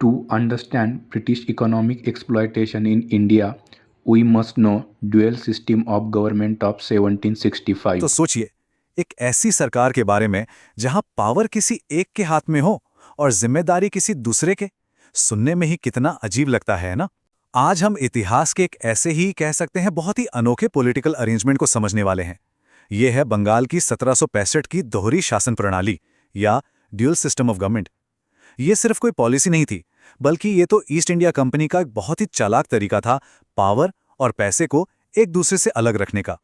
To understand British economic exploitation in India, we must know dual system of government of तो 1765. सोचिए, एक ऐसी सरकार के बारे में जहां पावर किसी एक के हाथ में हो और जिम्मेदारी किसी दूसरे के। सुनने में ही कितना अजीब लगता है ना। आज हम इतिहास के एक ऐसे ही कह सकते हैं बहुत ही अनोखे पॉलिटिकल अरेंजमेंट को समझने वाले हैं। यह है बंगाल की 1765 की दोहरी शासन प्रणाली या ड्यूल सिस्टम ऑफ गवर्नमेंट। ये सिर्फ कोई पॉलिसी नहीं थी, बल्कि ये तो ईस्ट इंडिया कंपनी का एक बहुत ही चालाक तरीका था पावर और पैसे को एक दूसरे से अलग रखने का।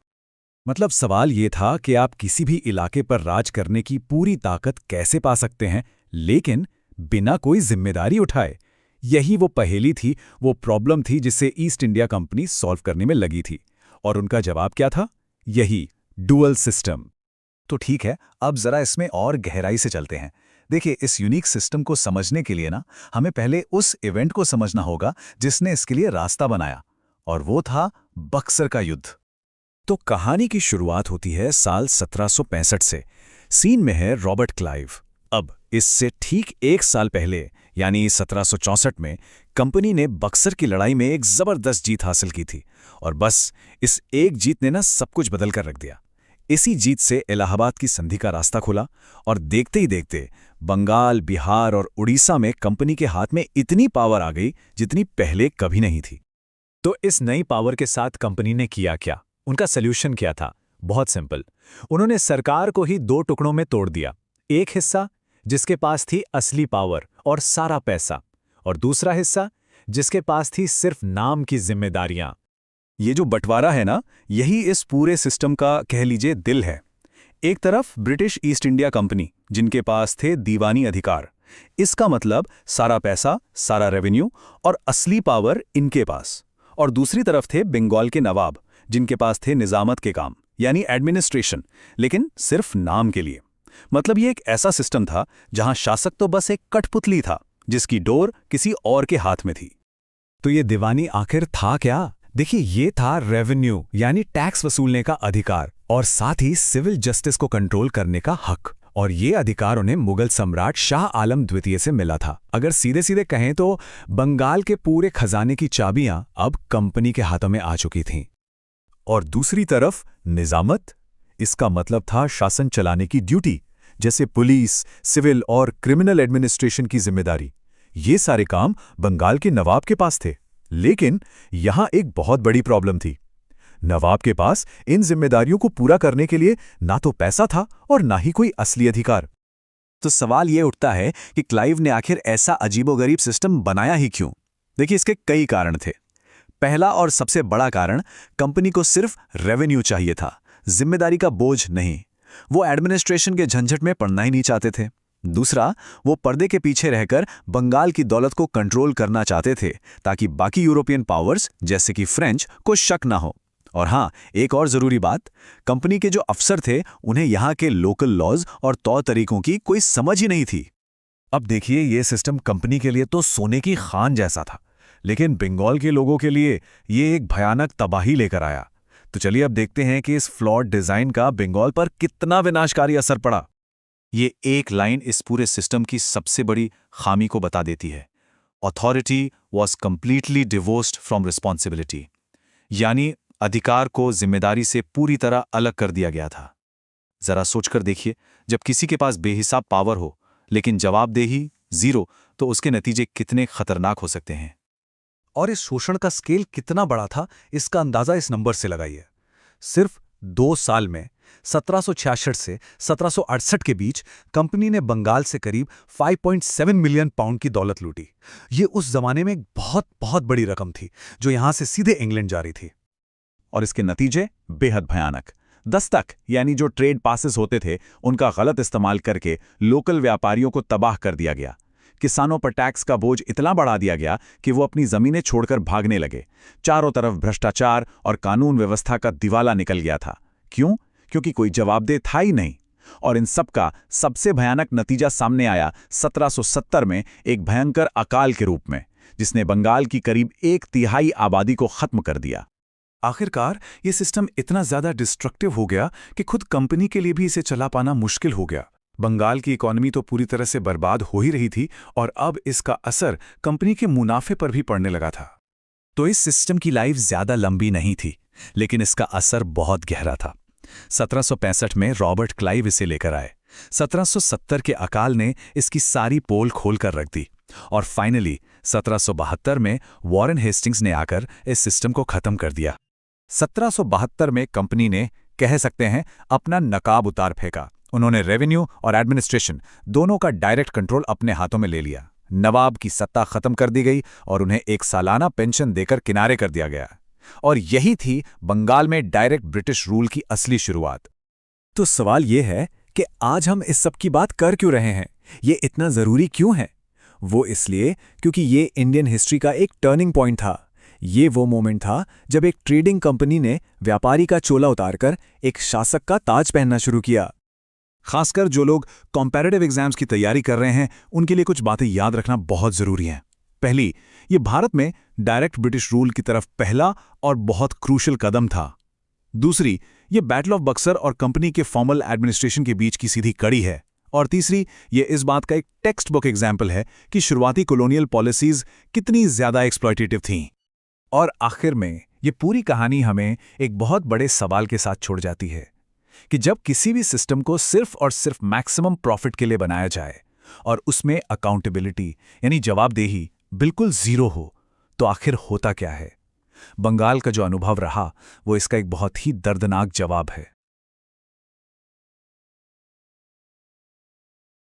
मतलब सवाल ये था कि आप किसी भी इलाके पर राज करने की पूरी ताकत कैसे पा सकते हैं, लेकिन बिना कोई जिम्मेदारी उठाए। यही वो पहेली थी, वो प्रॉब्लम थी जिसे ईस्ट इंडिया कंपनी सॉल्व करने में लगी थी। और उनका जवाब क्या था? यही डुअल सिस्टम। तो ठीक है, अब जरा इसमें और गहराई से चलते हैं। देखिए, इस यूनिक सिस्टम को समझने के लिए ना हमें पहले उस इवेंट को समझना होगा जिसने इसके लिए रास्ता बनाया, और वो था बक्सर का युद्ध। तो कहानी की शुरुआत होती है साल 1765 से। सीन में है रॉबर्ट क्लाइव। अब इससे ठीक एक साल पहले यानी 1764 में कंपनी ने बक्सर की लड़ाई में एक जबरदस्त जीत हासिल की थी, और बस इस एक जीत ने ना सब कुछ बदल कर रख दिया। इसी जीत से इलाहाबाद की संधि का रास्ता खुला, और देखते ही देखते बंगाल, बिहार और उड़ीसा में कंपनी के हाथ में इतनी पावर आ गई जितनी पहले कभी नहीं थी। तो इस नई पावर के साथ कंपनी ने किया क्या? उनका सल्यूशन क्या था? बहुत सिंपल। उन्होंने सरकार को ही दो टुकड़ों में तोड़ दिया। एक हिस्सा जिसके पास थी असली पावर और सारा पैसा, और दूसरा हिस्सा जिसके पास थी सिर्फ नाम की जिम्मेदारियां। ये जो बंटवारा है ना, यही इस पूरे सिस्टम का कह लीजिए दिल है। एक तरफ ब्रिटिश ईस्ट इंडिया कंपनी, जिनके पास थे दीवानी अधिकार। इसका मतलब सारा पैसा, सारा रेवेन्यू और असली पावर इनके पास। और दूसरी तरफ थे बंगाल के नवाब, जिनके पास थे निजामत के काम यानी एडमिनिस्ट्रेशन, लेकिन सिर्फ नाम के लिए। मतलब ये एक ऐसा सिस्टम था जहां शासक तो बस एक कठपुतली था, जिसकी डोर किसी और के हाथ में थी। तो ये दीवानी आखिर था क्या? देखिए, ये था रेवेन्यू यानी टैक्स वसूलने का अधिकार, और साथ ही सिविल जस्टिस को कंट्रोल करने का हक। और ये अधिकार उन्हें मुगल सम्राट शाह आलम द्वितीय से मिला था। अगर सीधे सीधे कहें तो बंगाल के पूरे खजाने की चाबियां अब कंपनी के हाथों में आ चुकी थीं। और दूसरी तरफ निजामत। इसका मतलब था शासन चलाने की ड्यूटी, जैसे पुलिस, सिविल और क्रिमिनल एडमिनिस्ट्रेशन की जिम्मेदारी। ये सारे काम बंगाल के नवाब के पास थे। लेकिन यहां एक बहुत बड़ी प्रॉब्लम थी। नवाब के पास इन जिम्मेदारियों को पूरा करने के लिए ना तो पैसा था और ना ही कोई असली अधिकार। तो सवाल यह उठता है कि क्लाइव ने आखिर ऐसा अजीबोगरीब सिस्टम बनाया ही क्यों? देखिए, इसके कई कारण थे। पहला और सबसे बड़ा कारण, कंपनी को सिर्फ रेवेन्यू चाहिए था, जिम्मेदारी का बोझ नहीं। वो एडमिनिस्ट्रेशन के झंझट में पड़ना ही नहीं चाहते थे। दूसरा, वो पर्दे के पीछे रहकर बंगाल की दौलत को कंट्रोल करना चाहते थे, ताकि बाकी यूरोपियन पावर्स जैसे कि फ्रेंच को शक ना हो। और हाँ, एक और जरूरी बात, कंपनी के जो अफसर थे उन्हें यहाँ के लोकल लॉज और तौर तरीकों की कोई समझ ही नहीं थी। अब देखिए, ये सिस्टम कंपनी के लिए तो सोने की खान जैसा था, लेकिन बंगाल के लोगों के लिए ये एक भयानक तबाही लेकर आया। तो चलिए अब देखते हैं कि इस फ्लॉड डिजाइन का बंगाल पर कितना विनाशकारी असर पड़ा। ये एक लाइन इस पूरे सिस्टम की सबसे बड़ी खामी को बता देती है। Authority was completely divorced from responsibility, यानी अधिकार को जिम्मेदारी से पूरी तरह अलग कर दिया गया था। जरा सोचकर देखिए, जब किसी के पास बेहिसाब पावर हो लेकिन जवाबदेही जीरो, तो उसके नतीजे कितने खतरनाक हो सकते हैं। और इस शोषण का स्केल कितना बड़ा था, इसका अंदाजा इस नंबर से लगाइए। सिर्फ 2 साल में 1766 से 1768 के बीच कंपनी ने बंगाल से करीब 5.7 मिलियन पाउंड की दौलत लूटी। ये उस जमाने में एक बहुत बहुत बड़ी रकम थी, जो यहां से सीधे इंग्लैंड जा रही थी। और इसके नतीजे बेहद भयानक। दस्तक यानी जो ट्रेड पासेस होते थे, उनका गलत इस्तेमाल करके लोकल व्यापारियों को तबाह कर दिया गया। किसानों पर टैक्स का बोझ इतना बढ़ा दिया गया कि वो अपनी जमीनें छोड़कर भागने लगे। चारों तरफ भ्रष्टाचार और कानून व्यवस्था का दिवाला निकल गया था। क्यों? क्योंकि कोई जवाबदेह था ही नहीं। और इन सब का सबसे भयानक नतीजा सामने आया 1770 में एक भयंकर अकाल के रूप में, जिसने बंगाल की करीब 1/3 आबादी को खत्म कर दिया। आखिरकार ये सिस्टम इतना ज्यादा डिस्ट्रक्टिव हो गया कि खुद कंपनी के लिए भी इसे चला पाना मुश्किल हो गया। बंगाल की इकोनॉमी तो पूरी तरह से बर्बाद हो ही रही थी और अब इसका असर कंपनी के मुनाफे पर भी पड़ने लगा था। तो इस सिस्टम की लाइफ ज्यादा लंबी नहीं थी, लेकिन इसका असर बहुत गहरा था। 1765 में रॉबर्ट क्लाइव इसे लेकर आए। 1770 के अकाल ने इसकी सारी पोल खोल कर रख दी और फाइनली 1772 में वॉरेन हेस्टिंग्स ने आकर इस सिस्टम को खत्म कर दिया। 1772 में कंपनी ने, कह सकते हैं, अपना नकाब उतार फेंका। उन्होंने रेवेन्यू और एडमिनिस्ट्रेशन दोनों का डायरेक्ट कंट्रोल अपने हाथों में ले लिया। नवाब की सत्ता खत्म कर दी गई और उन्हें एक सालाना पेंशन देकर किनारे कर दिया गया। और यही थी बंगाल में डायरेक्ट ब्रिटिश रूल की असली शुरुआत। तो सवाल यह है कि आज हम इस सब की बात कर क्यों रहे हैं? ये इतना जरूरी क्यों है? वो इसलिए क्योंकि ये इंडियन हिस्ट्री का एक टर्निंग पॉइंट था। ये वो मोमेंट था जब एक ट्रेडिंग कंपनी ने व्यापारी का चोला उतारकर एक शासक का ताज पहनना शुरू किया। खासकर जो लोग कॉम्पैरेटिव एग्जाम्स की तैयारी कर रहे हैं, उनके लिए कुछ बातें याद रखना बहुत जरूरी है। पहली, ये भारत में डायरेक्ट ब्रिटिश रूल की तरफ पहला और बहुत क्रूशल कदम था। दूसरी, ये बैटल ऑफ बक्सर और कंपनी के फॉर्मल एडमिनिस्ट्रेशन के बीच की सीधी कड़ी है। और तीसरी, ये इस बात का एक टेक्स्ट बुक एग्जाम्पल है कि शुरुआती कॉलोनियल पॉलिसीज कितनी ज्यादा एक्सप्लॉयटेटिव थीं। और आखिर में ये पूरी कहानी हमें एक बहुत बड़े सवाल के साथ छोड़ जाती है कि जब किसी भी सिस्टम को सिर्फ और सिर्फ मैक्सिमम प्रॉफिट के लिए बनाया जाए और उसमें अकाउंटेबिलिटी यानी जवाबदेही बिल्कुल जीरो हो, तो आखिर होता क्या है? बंगाल का जो अनुभव रहा वो इसका एक बहुत ही दर्दनाक जवाब है।